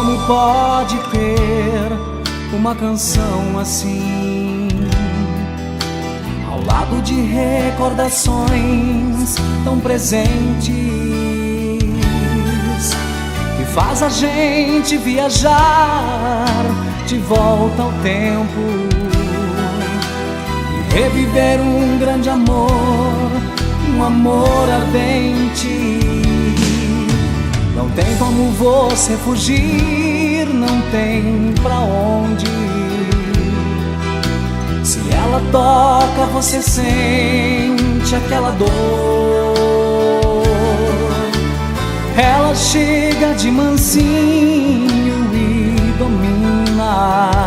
Como pode ter uma canção assim, ao lado de recordações tão presentes, que faz a gente viajar de volta ao tempo e reviver um grande amor, um amor ardente. Não tem como você fugir, não tem pra onde ir. Se ela toca, você sente aquela dor. Ela chega de mansinho e domina,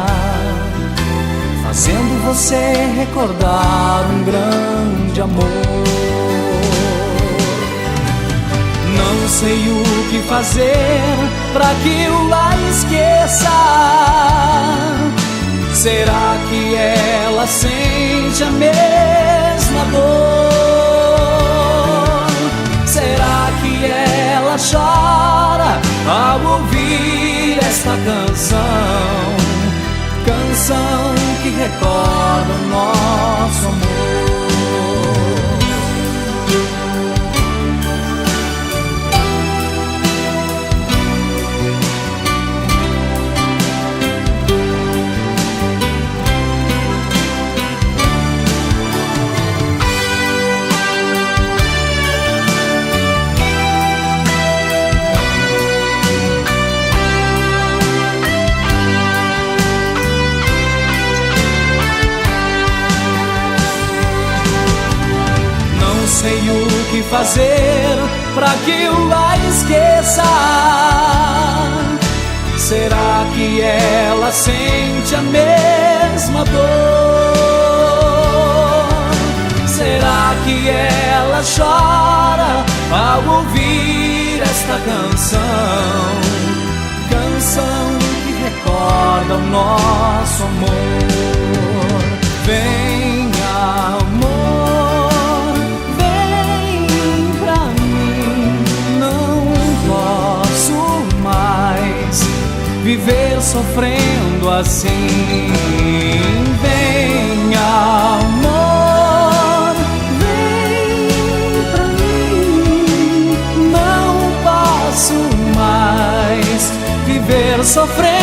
fazendo você recordar um grande amor. Não sei o que fazer pra que eu a esqueça. Será que ela sente a mesma dor? Será que ela chora ao ouvir esta canção? Canção que recorda o nosso amor. Não sei o que fazer pra que eu a esqueça. Será que ela sente a mesma dor? Será que ela chora ao ouvir esta canção? Canção que recorda o nosso amor. Vem, amor, vem pra mim. Não posso mais viver sofrendo assim. Vem, amor, vem pra mim. Não posso mais viver sofrendo